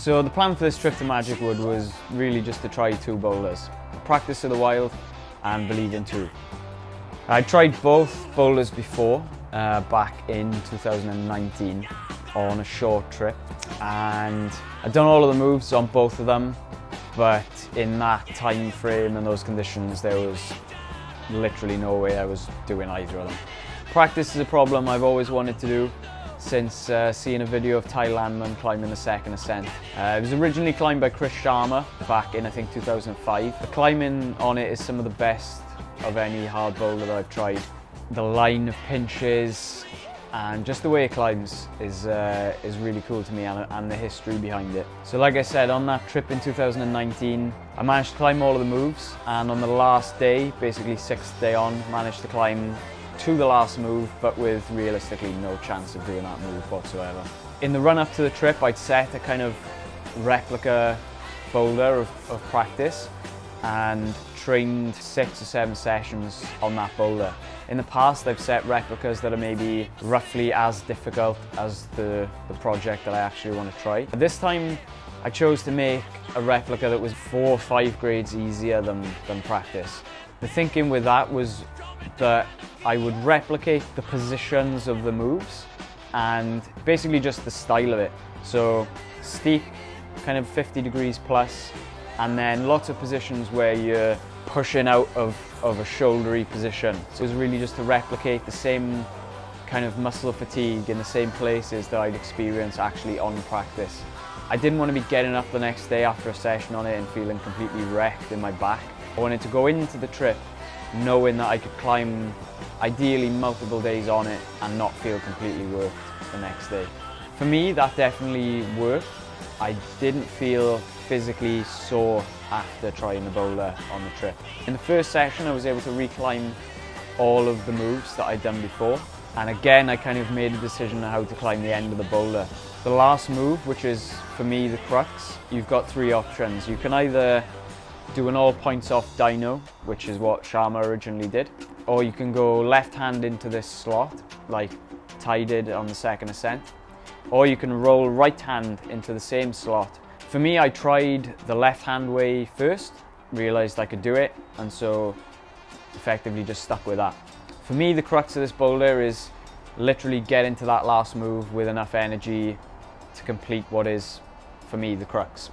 So the plan for this trip to Magic Wood was really just to try 2 boulders. Practice to the wild and Believe in 2. I tried both boulders before, back in 2019 on a short trip, and I'd done all of the moves on both of them, but in that time frame and those conditions there was literally no way I was doing either of them. Practice is a problem I've always wanted to do since seeing a video of Ty Landman climbing the second ascent. It was originally climbed by Chris Sharma back in I think 2005. The climbing on it is some of the best of any hard boulder that I've tried. The line of pinches and just the way it climbs is really cool to me, and the history behind it. So like I said, on that trip in 2019, I managed to climb all of the moves, and on the last day, basically 6th day on, managed to climb to the last move, but with realistically no chance of doing that move whatsoever. In the run up to the trip, I'd set a kind of replica boulder of practice and trained 6 or 7 sessions on that boulder. In the past, I've set replicas that are maybe roughly as difficult as the project that I actually want to try. This time, I chose to make a replica that was 4 or 5 grades easier than practice. The thinking with that was that I would replicate the positions of the moves and basically just the style of it. So steep, kind of 50 degrees plus, and then lots of positions where you're pushing out of a shouldery position. So it was really just to replicate the same kind of muscle fatigue in the same places that I'd experience actually on practice. I didn't want to be getting up the next day after a session on it and feeling completely wrecked in my back. I wanted to go into the trip knowing that I could climb ideally multiple days on it and not feel completely worked the next day. For me, that definitely worked. I didn't feel physically sore after trying the boulder on the trip. In the first session, I was able to reclimb all of the moves that I'd done before. And again, I kind of made a decision on how to climb the end of the boulder. The last move, which is for me the crux, you've got 3 options. You can either do an all points off dyno, which is what Sharma originally did, or you can go left hand into this slot, like Ty did on the second ascent, or you can roll right hand into the same slot. For me, I tried the left hand way first, realized I could do it, and so effectively just stuck with that. For me, the crux of this boulder is literally get into that last move with enough energy to complete what is, for me, the crux.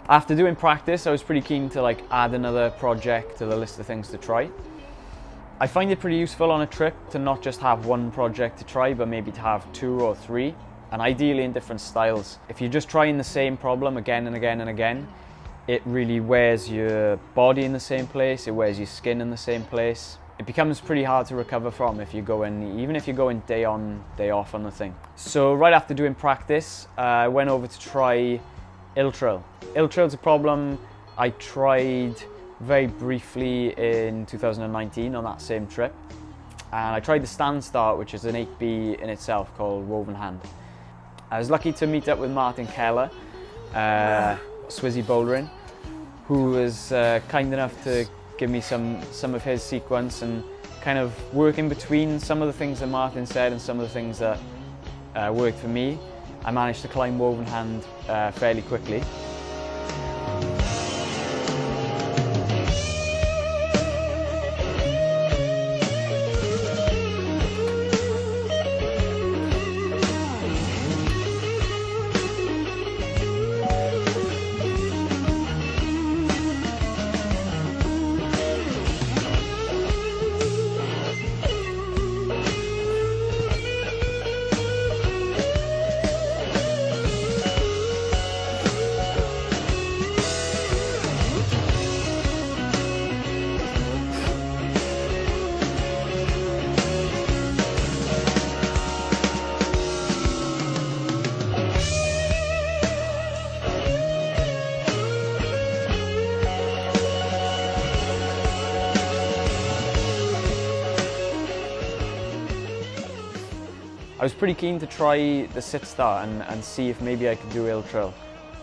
After doing practice, I was pretty keen to add another project to the list of things to try. I find it pretty useful on a trip to not just have one project to try, but maybe to have 2 or 3, and ideally in different styles. If you're just trying the same problem again and again and again, it really wears your body in the same place, it wears your skin in the same place. It becomes pretty hard to recover from if you're going, even if you're going day on, day off on the thing. So right after doing practice, I went over to try Ill-trill. Ill-trill's a problem I tried very briefly in 2019 on that same trip. And I tried the stand start, which is an 8B in itself called Wovenhand. I was lucky to meet up with Martin Keller, Swizzy Bouldering, who was kind enough to give me some of his sequence and kind of work in between some of the things that Martin said and some of the things that worked for me. I managed to climb Wovenhand fairly quickly. I was pretty keen to try the sit start and see if maybe I could do Ill-trill.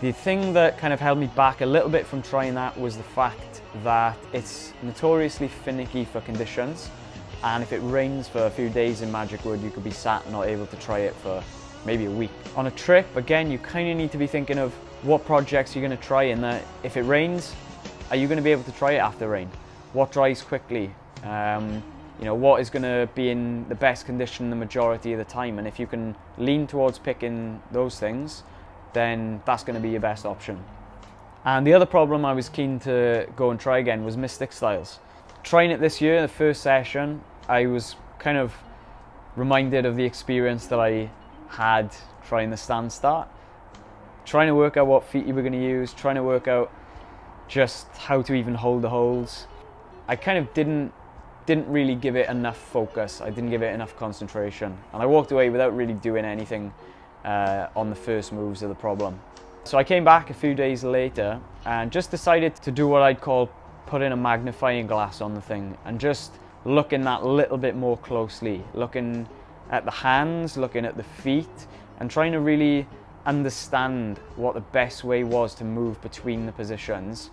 The thing that kind of held me back a little bit from trying that was the fact that it's notoriously finicky for conditions, and if it rains for a few days in Magic Wood, you could be sat not able to try it for maybe a week. On a trip, again, you kind of need to be thinking of what projects you're going to try, and that if it rains, are you going to be able to try it after rain? What dries quickly? You know, what is going to be in the best condition the majority of the time, and if you can lean towards picking those things, then that's going to be your best option. And the other problem I was keen to go and try again was Mystic Stylez. Trying it this year, the first session, I was kind of reminded of the experience that I had trying the stand start. Trying to work out what feet you were going to use, trying to work out just how to even hold the holds. I kind of didn't really give it enough focus, I didn't give it enough concentration, and I walked away without really doing anything on the first moves of the problem. So I came back a few days later and just decided to do what I'd call putting a magnifying glass on the thing and just looking that little bit more closely, looking at the hands, looking at the feet, and trying to really understand what the best way was to move between the positions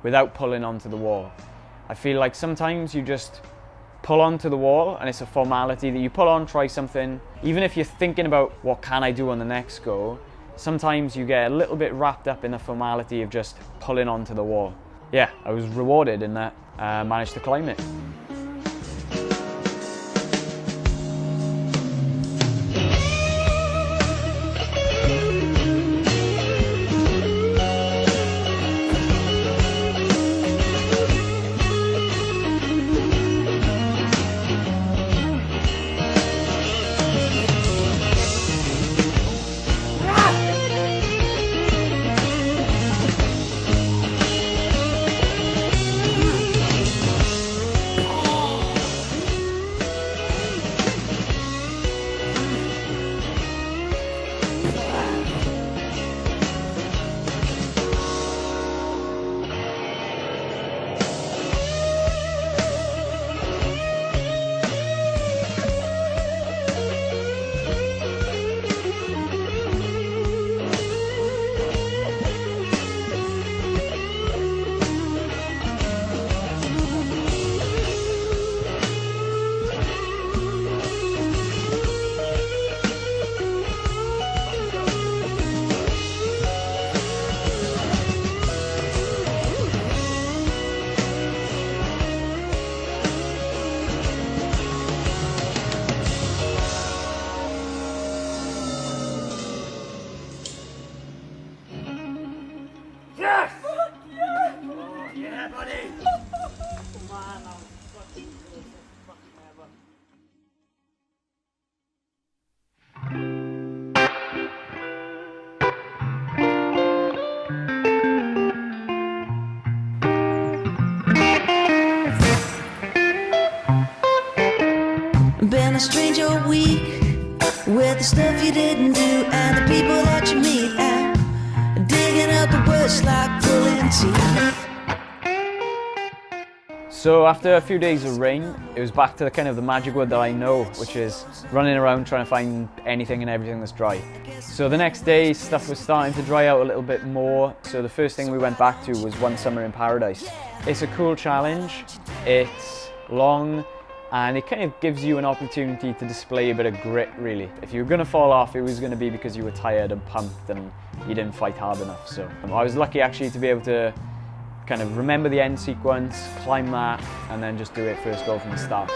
without pulling onto the wall. I feel like sometimes you just pull onto the wall and it's a formality that you pull on, try something. Even if you're thinking about what can I do on the next go, sometimes you get a little bit wrapped up in the formality of just pulling onto the wall. Yeah, I was rewarded in that I managed to climb it. with the stuff you didn't do and the people that you meet, and digging up the bush like pulling teeth. So after a few days of rain, it was back to the kind of the magic word that I know, which is running around trying to find anything and everything that's dry. So the next day, stuff was starting to dry out a little bit more. So the first thing we went back to was One Summer in Paradise. It's a cool challenge. It's long, and it kind of gives you an opportunity to display a bit of grit, really. If you were going to fall off, it was going to be because you were tired and pumped and you didn't fight hard enough. So I was lucky actually to be able to kind of remember the end sequence, climb that, and then just do it first go from the start.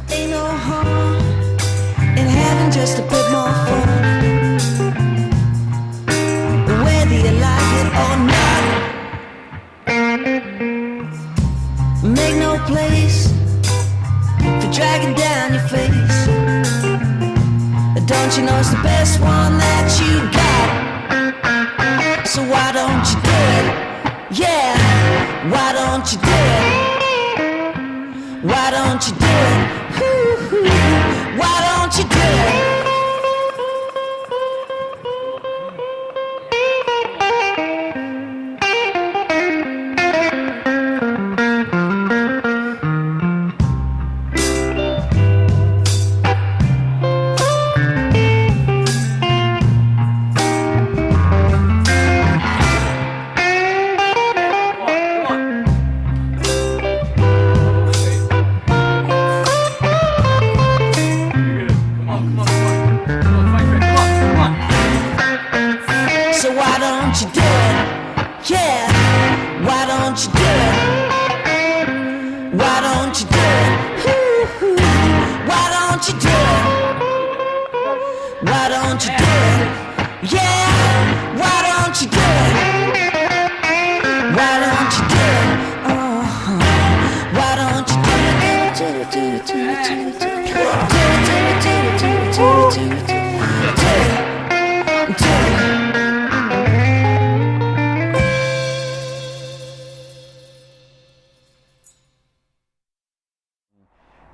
Ain't no harm in having just a bit more fun, whether you like it or not. Make no place for dragging down your face. Don't you know it's the best one that you got? So why don't you do it? Yeah, why don't you do it? Why don't you do it? Why don't you do it?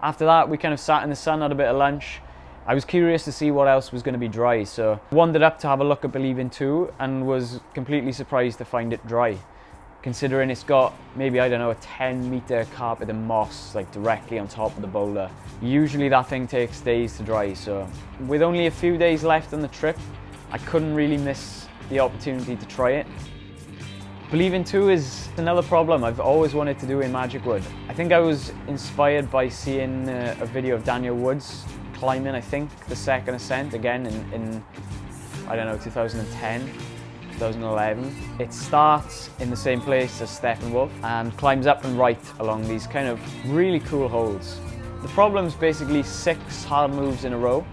After that, we kind of sat in the sun, had a bit of lunch. I was curious to see what else was going to be dry, so wandered up to have a look at Believing 2 and was completely surprised to find it dry, considering it's got maybe, I don't know, a 10-meter carpet of moss like directly on top of the boulder. Usually that thing takes days to dry, so with only a few days left on the trip, I couldn't really miss the opportunity to try it. Believing 2 is another problem I've always wanted to do in Magic Wood. I think I was inspired by seeing a video of Daniel Woods climbing, I think, the second ascent again in I don't know, 2010, 2011. It starts in the same place as Steppenwolf and climbs up and right along these kind of really cool holes. The problem is basically 6 hard moves in a row,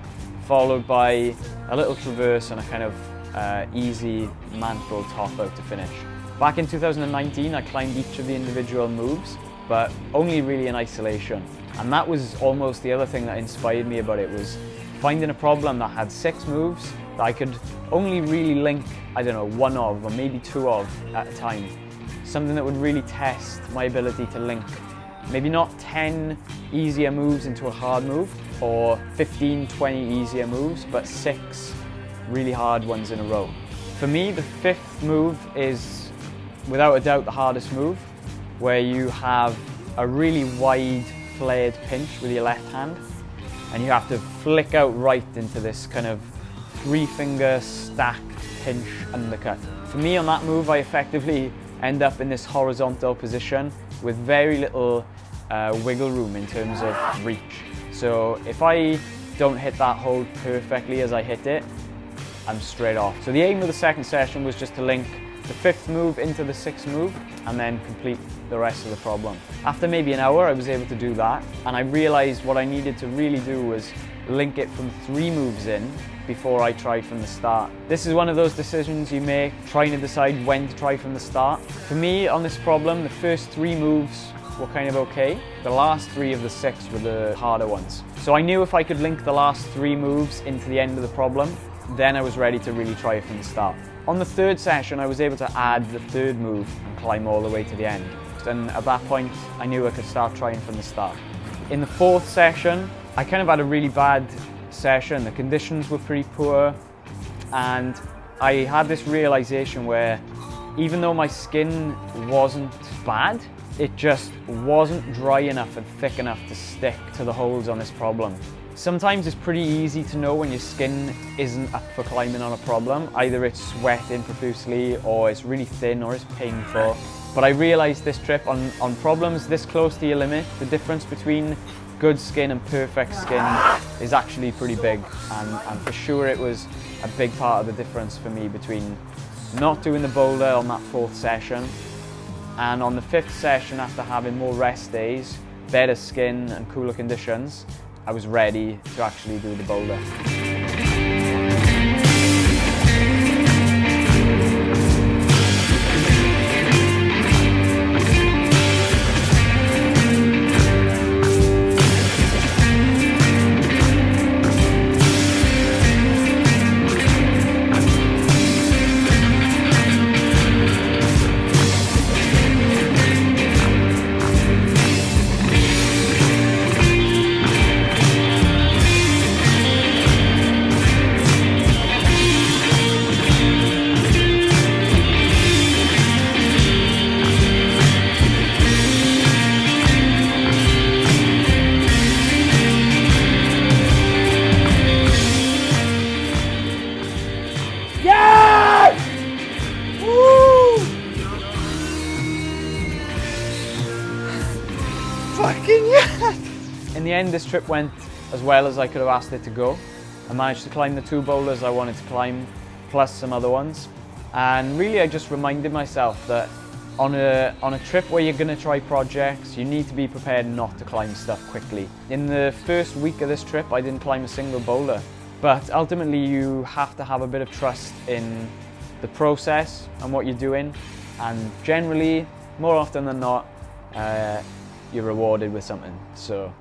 followed by a little traverse and a kind of easy mantle top out to finish. Back in 2019, I climbed each of the individual moves, but only really in isolation. And that was almost the other thing that inspired me about it, was finding a problem that had 6 moves that I could only really link, I don't know, 1 of or maybe 2 of at a time. Something that would really test my ability to link maybe not 10 easier moves into a hard move or 15, 20 easier moves, but 6 really hard ones in a row. For me, the 5th move is without a doubt the hardest move, where you have a really wide flared pinch with your left hand and you have to flick out right into this kind of 3-finger stacked pinch undercut. For me on that move, I effectively end up in this horizontal position with very little wiggle room in terms of reach. So if I don't hit that hold perfectly as I hit it, I'm straight off. So the aim of the second session was just to link the 5th move into the 6th move and then complete the rest of the problem. After maybe an hour, I was able to do that, and I realized what I needed to really do was link it from 3 moves in before I tried from the start. This is one of those decisions you make, trying to decide when to try from the start. For me, on this problem, the first 3 moves were kind of okay. The last 3 of the 6 were the harder ones. So I knew if I could link the last 3 moves into the end of the problem, then I was ready to really try it from the start. On the 3rd session, I was able to add the 3rd move and climb all the way to the end. And at that point, I knew I could start trying from the start. In the 4th session, I kind of had a really bad session, the conditions were pretty poor, and I had this realization where even though my skin wasn't bad, it just wasn't dry enough and thick enough to stick to the holes on this problem. Sometimes it's pretty easy to know when your skin isn't up for climbing on a problem. Either it's sweating profusely, or it's really thin, or it's painful. But I realized this trip on problems this close to your limit, the difference between good skin and perfect skin is actually pretty big. And for sure it was a big part of the difference for me between not doing the boulder on that 4th session and on the 5th session, after having more rest days, better skin and cooler conditions, I was ready to actually do the boulder. Fucking yes! In the end, this trip went as well as I could have asked it to go. I managed to climb the 2 boulders I wanted to climb, plus some other ones. And really, I just reminded myself that on a trip where you're gonna try projects, you need to be prepared not to climb stuff quickly. In the first week of this trip, I didn't climb a single boulder. But ultimately, you have to have a bit of trust in the process and what you're doing. And generally, more often than not, you're rewarded with something. So